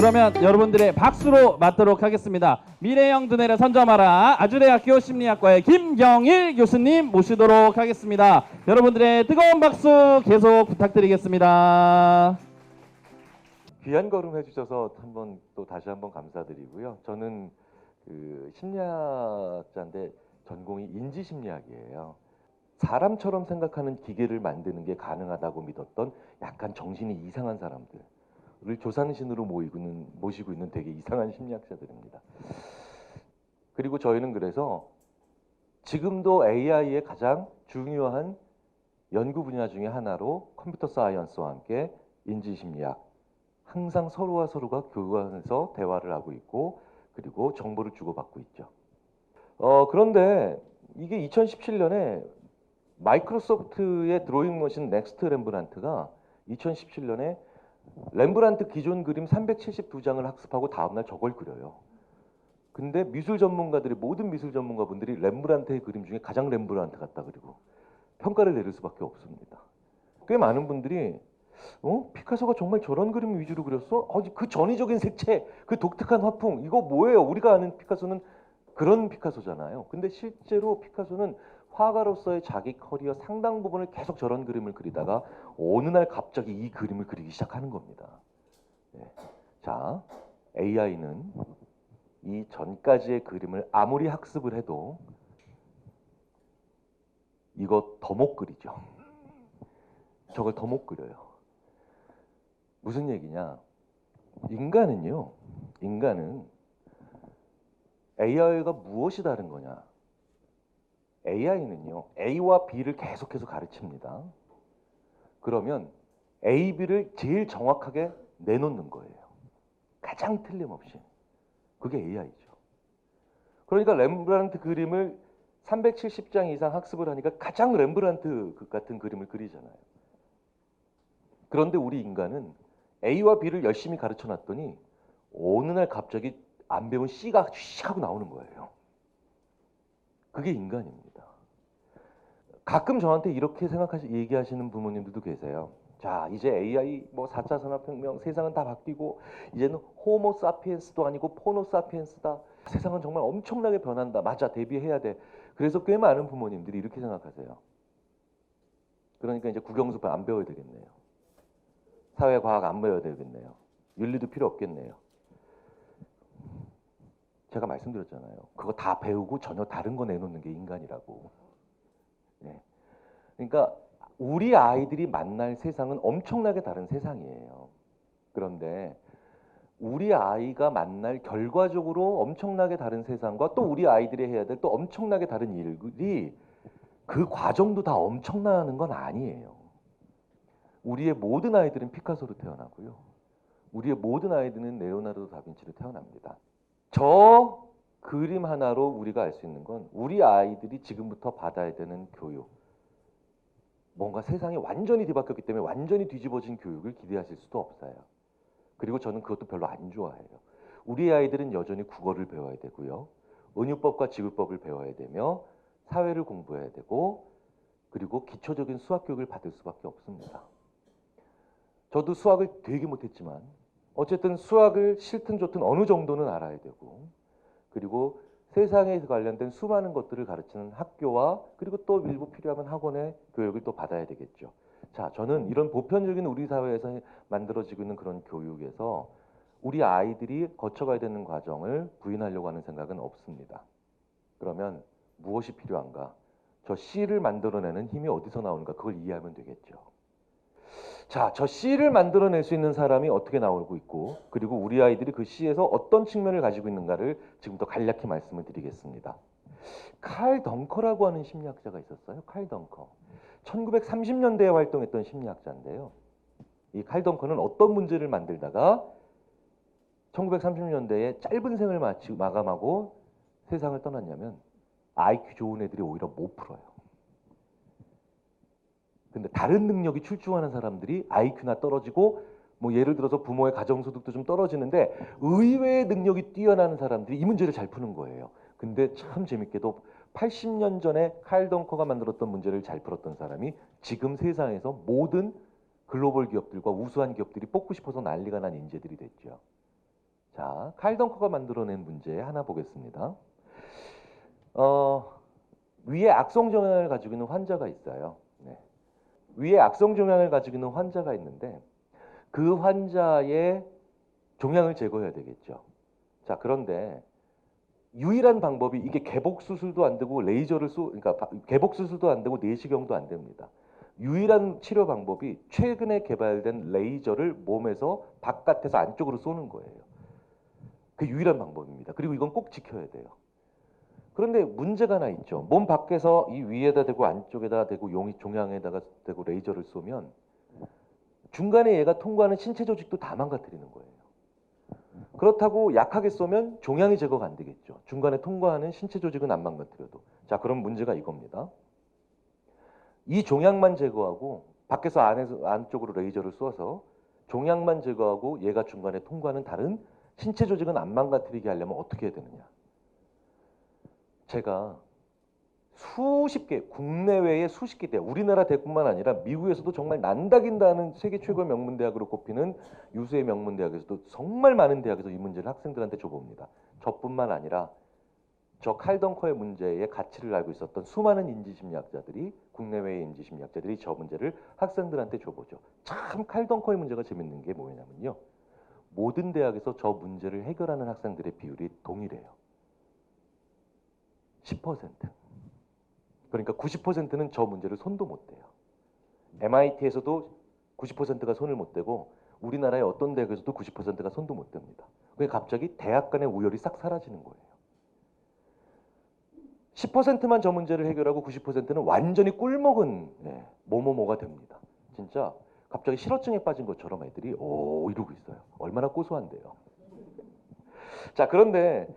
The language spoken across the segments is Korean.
그러면 여러분들의 박수로 맞도록 하겠습니다. 미래형 두뇌를 선점하라 아주대학교 심리학과의 김경일 교수님 모시도록 하겠습니다. 여러분들의 뜨거운 박수 계속 부탁드리겠습니다. 귀한 걸음 해주셔서 다시 한번 감사드리고요. 저는 심리학자인데 전공이 인지심리학이에요. 사람처럼 생각하는 기계를 만드는 게 가능하다고 믿었던 약간 정신이 이상한 사람들을 조상신으로 모시고 있는 되게 이상한 심리학자들입니다. 그리고 저희는 그래서 지금도 AI의 가장 중요한 연구 분야 중에 하나로 컴퓨터 사이언스와 함께 인지심리학, 항상 서로와 서로가 교감해서 대화를 하고 있고 그리고 정보를 주고받고 있죠. 그런데 이게 2017년에 마이크로소프트의 드로잉 머신 넥스트 렘브란트가 2017년에 렘브란트 기존 그림 372장을 학습하고 다음날 저걸 그려요. 근데 모든 미술 전문가분들이 렘브란트의 그림 중에 가장 렘브란트 같다 그리고 평가를 내릴 수밖에 없습니다. 꽤 많은 분들이 피카소가 정말 저런 그림 위주로 그렸어? 그 전위적인 색채, 그 독특한 화풍, 이거 뭐예요? 우리가 아는 피카소는 그런 피카소잖아요. 근데 실제로 피카소는 화가로서의 자기 커리어 상당 부분을 계속 저런 그림을 그리다가 어느 날 갑자기 이 그림을 그리기 시작하는 겁니다. 네. 자, AI는 이 전까지의 그림을 아무리 학습을 해도 이거 더 못 그리죠. 저걸 더 못 그려요. 무슨 얘기냐? 인간은 AI가 무엇이 다른 거냐? AI는요, A와 B를 계속해서 가르칩니다. 그러면 A, B를 제일 정확하게 내놓는 거예요. 가장 틀림없이. 그게 AI죠. 그러니까 렘브란트 그림을 370장 이상 학습을 하니까 가장 렘브란트 같은 그림을 그리잖아요. 그런데 우리 인간은 A와 B를 열심히 가르쳐 놨더니 어느 날 갑자기 안 배운 C가 휙 하고 나오는 거예요. 그게 인간입니다. 가끔 저한테 이렇게 얘기하시는 부모님들도 계세요. 자, 이제 AI 4차 산업혁명 세상은 다 바뀌고 이제는 호모 사피엔스도 아니고 포노 사피엔스다. 세상은 정말 엄청나게 변한다. 맞아, 대비해야 돼. 그래서 꽤 많은 부모님들이 이렇게 생각하세요. 그러니까 이제 국영수 안 배워야 되겠네요. 사회과학 안 배워야 되겠네요. 윤리도 필요 없겠네요. 제가 말씀드렸잖아요. 그거 다 배우고 전혀 다른 거 내놓는 게 인간이라고. 네. 그러니까 우리 아이들이 만날 세상은 엄청나게 다른 세상이에요. 그런데 우리 아이가 만날 결과적으로 엄청나게 다른 세상과 또 우리 아이들이 해야 될 또 엄청나게 다른 일들이 그 과정도 다 엄청나는 건 아니에요. 우리의 모든 아이들은 피카소로 태어나고요. 우리의 모든 아이들은 레오나르도 다빈치로 태어납니다. 저 그림 하나로 우리가 알 수 있는 건 우리 아이들이 지금부터 받아야 되는 교육, 뭔가 세상이 완전히 뒤바뀌었기 때문에 완전히 뒤집어진 교육을 기대하실 수도 없어요. 그리고 저는 그것도 별로 안 좋아해요. 우리 아이들은 여전히 국어를 배워야 되고요. 은유법과 지구법을 배워야 되며 사회를 공부해야 되고 그리고 기초적인 수학 교육을 받을 수밖에 없습니다. 저도 수학을 되게 못했지만 어쨌든 수학을 싫든 좋든 어느 정도는 알아야 되고 그리고 세상에 관련된 수많은 것들을 가르치는 학교와 그리고 또 일부 필요하면 학원의 교육을 또 받아야 되겠죠. 자, 저는 이런 보편적인 우리 사회에서 만들어지고 있는 그런 교육에서 우리 아이들이 거쳐가야 되는 과정을 부인하려고 하는 생각은 없습니다. 그러면 무엇이 필요한가? 저 C를 만들어내는 힘이 어디서 나오는가? 그걸 이해하면 되겠죠. 자, 저 C를 만들어낼 수 있는 사람이 어떻게 나오고 있고 그리고 우리 아이들이 그 C에서 어떤 측면을 가지고 있는가를 지금부터 간략히 말씀을 드리겠습니다. 칼 덩커라고 하는 심리학자가 있었어요. 칼 덩커. 1930년대에 활동했던 심리학자인데요. 이 칼 덩커는 어떤 문제를 만들다가 1930년대에 짧은 생을 마감하고 세상을 떠났냐면 IQ 좋은 애들이 오히려 못 풀어요. 근데 다른 능력이 출중하는 사람들이 IQ나 떨어지고 예를 들어서 부모의 가정소득도 좀 떨어지는데 의외의 능력이 뛰어나는 사람들이 이 문제를 잘 푸는 거예요. 근데 참 재밌게도 80년 전에 칼 덩커가 만들었던 문제를 잘 풀었던 사람이 지금 세상에서 모든 글로벌 기업들과 우수한 기업들이 뽑고 싶어서 난리가 난 인재들이 됐죠. 자, 칼 덩커가 만들어낸 문제 하나 보겠습니다. 위에 악성 종양을 가지고 있는 환자가 있어요. 네. 위에 악성 종양을 가지고 있는 환자가 있는데 그 환자의 종양을 제거해야 되겠죠. 자, 그런데 유일한 방법이 이게 개복 수술도 안 되고 그러니까 개복 수술도 안 되고 내시경도 안 됩니다. 유일한 치료 방법이 최근에 개발된 레이저를 몸에서 바깥에서 안쪽으로 쏘는 거예요. 그 유일한 방법입니다. 그리고 이건 꼭 지켜야 돼요. 그런데 문제가 하나 있죠. 몸 밖에서 이 위에다 대고 안쪽에다 대고 종양에다가 대고 레이저를 쏘면 중간에 얘가 통과하는 신체 조직도 다 망가뜨리는 거예요. 그렇다고 약하게 쏘면 종양이 제거가 안 되겠죠. 중간에 통과하는 신체 조직은 안 망가뜨려도. 자, 그럼 문제가 이겁니다. 이 종양만 제거하고 밖에서 안쪽으로 레이저를 쏘아서 종양만 제거하고 얘가 중간에 통과하는 다른 신체 조직은 안 망가뜨리게 하려면 어떻게 해야 되느냐. 제가 수십 개, 국내외에 수십 개 대학, 우리나라 대뿐만 아니라 미국에서도 정말 난다긴다는 세계 최고의 명문대학으로 꼽히는 유수의 명문대학에서도 정말 많은 대학에서 이 문제를 학생들한테 줘봅니다. 저뿐만 아니라 저 칼덩커의 문제의 가치를 알고 있었던 수많은 인지심리학자들이, 국내외의 인지심리학자들이 저 문제를 학생들한테 줘보죠. 참 칼덩커의 문제가 재밌는 게 뭐냐면요. 모든 대학에서 저 문제를 해결하는 학생들의 비율이 동일해요. 10%. 그러니까 90%는 저 문제를 손도 못 대요. MIT에서도 90%가 손을 못 대고 우리나라의 어떤 대학에서도 90%가 손도 못 댑니다. 그게 갑자기 대학 간의 우열이 싹 사라지는 거예요. 10%만 저 문제를 해결하고 90%는 완전히 꿀먹은 뭐뭐뭐가 됩니다. 진짜 갑자기 실어증에 빠진 것처럼 애들이 오 이러고 있어요. 얼마나 고소한데요. 자, 그런데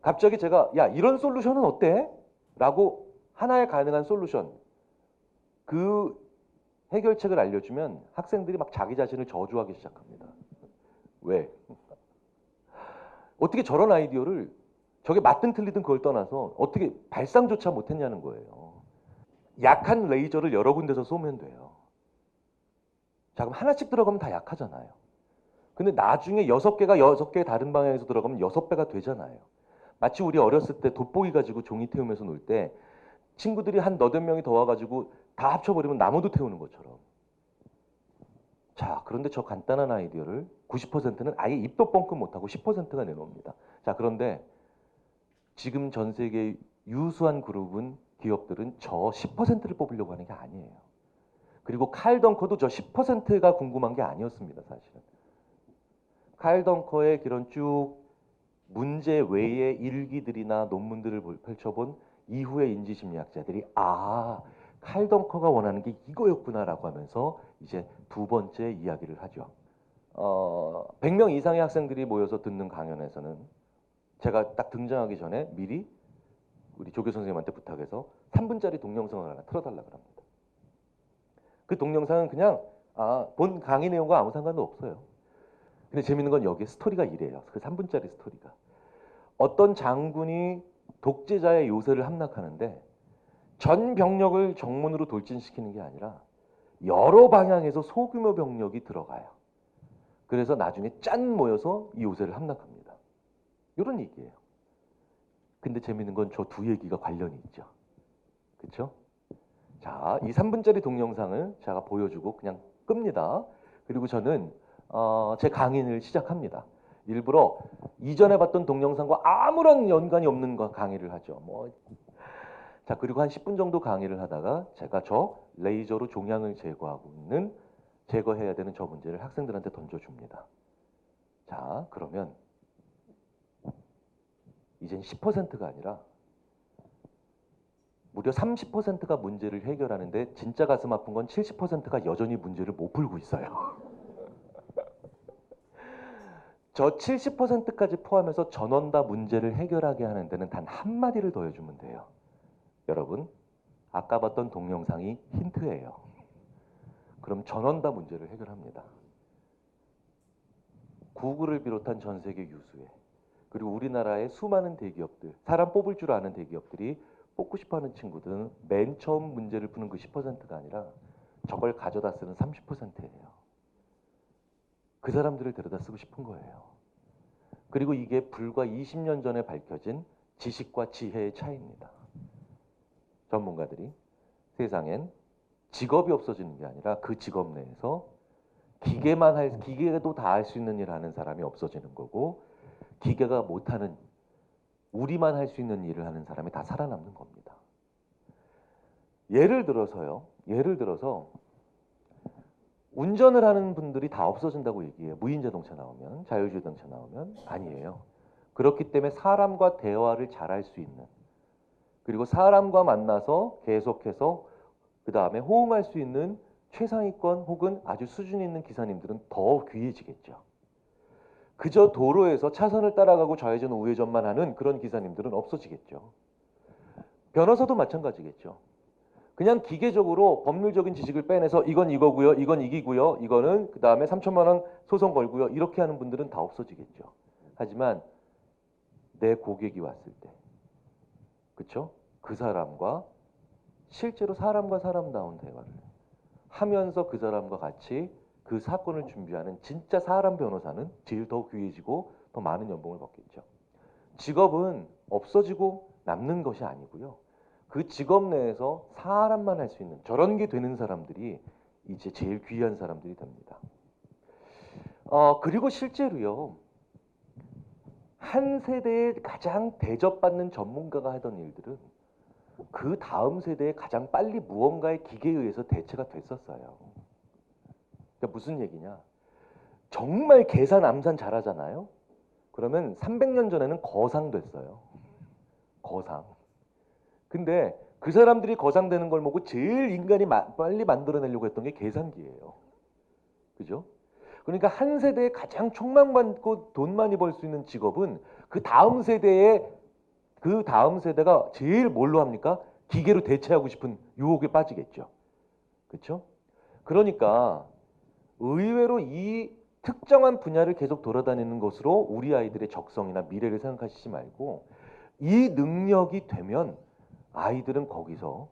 갑자기 제가 야 이런 솔루션은 어때? 라고 하나의 가능한 솔루션 그 해결책을 알려주면 학생들이 막 자기 자신을 저주하기 시작합니다. 왜? 어떻게 저런 아이디어를 저게 맞든 틀리든 그걸 떠나서 어떻게 발상조차 못했냐는 거예요. 약한 레이저를 여러 군데서 쏘면 돼요. 자, 그럼 하나씩 들어가면 다 약하잖아요. 근데 나중에 6개가 6개 다른 방향에서 들어가면 6배가 되잖아요. 마치 우리 어렸을 때 돋보기 가지고 종이 태우면서 놀 때 친구들이 한 너댓 명이 더 와가지고 다 합쳐버리면 나무도 태우는 것처럼. 자, 그런데 저 간단한 아이디어를 90%는 아예 입도 뻥끗 못하고 10%가 내놓습니다. 자, 그런데 지금 전 세계 유수한 그룹은 기업들은 저 10%를 뽑으려고 하는 게 아니에요. 그리고 칼 덩커도 저 10%가 궁금한 게 아니었습니다, 사실은. 칼 덩커의 그런 쭉 문제 외의 일기들이나 논문들을 펼쳐본 이후의 인지심리학자들이 칼 덩커가 원하는 게 이거였구나라고 하면서 이제 두 번째 이야기를 하죠. 100명 이상의 학생들이 모여서 듣는 강연에서는 제가 딱 등장하기 전에 미리 우리 조교 선생님한테 부탁해서 3분짜리 동영상을 하나 틀어달라고 합니다. 그 동영상은 그냥 본 강의 내용과 아무 상관도 없어요. 근데 재밌는 건 여기에 스토리가 이래요. 그 3분짜리 스토리가. 어떤 장군이 독재자의 요새를 함락하는데 전 병력을 정문으로 돌진시키는 게 아니라 여러 방향에서 소규모 병력이 들어가요. 그래서 나중에 짠 모여서 이 요새를 함락합니다. 이런 얘기예요. 근데 재밌는 건 저 두 얘기가 관련이 있죠. 그렇죠? 자, 이 3분짜리 동영상을 제가 보여주고 그냥 끕니다. 그리고 저는 제 강의를 시작합니다. 일부러 이전에 봤던 동영상과 아무런 연관이 없는 강의를 하죠. 자, 그리고 한 10분 정도 강의를 하다가 제가 저 레이저로 종양을 제거해야 되는 저 문제를 학생들한테 던져줍니다. 자, 그러면 이젠 10%가 아니라 무려 30%가 문제를 해결하는데 진짜 가슴 아픈 건 70%가 여전히 문제를 못 풀고 있어요. 저 70%까지 포함해서 전원 다 문제를 해결하게 하는 데는 단 한마디를 더해주면 돼요. 여러분, 아까 봤던 동영상이 힌트예요. 그럼 전원 다 문제를 해결합니다. 구글을 비롯한 전 세계 유수의 그리고 우리나라의 수많은 대기업들, 사람 뽑을 줄 아는 대기업들이 뽑고 싶어하는 친구들은 맨 처음 문제를 푸는 그 10%가 아니라 저걸 가져다 쓰는 30%예요. 그 사람들을 데려다 쓰고 싶은 거예요. 그리고 이게 불과 20년 전에 밝혀진 지식과 지혜의 차이입니다. 전문가들이 세상엔 직업이 없어지는 게 아니라 그 직업 내에서 기계도 다 할 수 있는 일 하는 사람이 없어지는 거고, 기계가 못하는, 우리만 할 수 있는 일을 하는 사람이 다 살아남는 겁니다. 예를 들어서 운전을 하는 분들이 다 없어진다고 얘기해요. 무인 자동차 나오면, 자율주행 자동차 나오면. 아니에요. 그렇기 때문에 사람과 대화를 잘할 수 있는, 그리고 사람과 만나서 계속해서 그 다음에 호응할 수 있는 최상위권 혹은 아주 수준 있는 기사님들은 더 귀해지겠죠. 그저 도로에서 차선을 따라가고 좌회전 우회전만 하는 그런 기사님들은 없어지겠죠. 변호사도 마찬가지겠죠. 그냥 기계적으로 법률적인 지식을 빼내서 이건 이거고요, 이건 이기고요, 이거는 그 다음에 3천만 원 소송 걸고요, 이렇게 하는 분들은 다 없어지겠죠. 하지만 내 고객이 왔을 때, 그렇죠? 그 사람과 실제로 사람과 사람다운 대화를 하면서 그 사람과 같이 그 사건을 준비하는 진짜 사람 변호사는 제일 더 귀해지고 더 많은 연봉을 받겠죠. 직업은 없어지고 남는 것이 아니고요. 그 직업 내에서 사람만 할 수 있는 저런 게 되는 사람들이 이제 제일 귀한 사람들이 됩니다. 그리고 실제로요. 한 세대에 가장 대접받는 전문가가 하던 일들은 그 다음 세대에 가장 빨리 무언가의 기계에 의해서 대체가 됐었어요. 그러니까 무슨 얘기냐? 정말 계산 암산 잘하잖아요. 그러면 300년 전에는 거상 됐어요. 거상. 근데 그 사람들이 거상되는 걸 보고 제일 인간이 빨리 만들어내려고 했던 게 계산기예요. 그죠? 그러니까 한 세대에 가장 촉망받고 돈 많이 벌 수 있는 직업은 그 다음 세대가 제일 뭘로 합니까? 기계로 대체하고 싶은 유혹에 빠지겠죠. 그렇죠? 그러니까 의외로 이 특정한 분야를 계속 돌아다니는 것으로 우리 아이들의 적성이나 미래를 생각하시지 말고, 이 능력이 되면 아이들은 거기서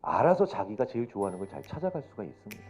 알아서 자기가 제일 좋아하는 걸 잘 찾아갈 수가 있습니다.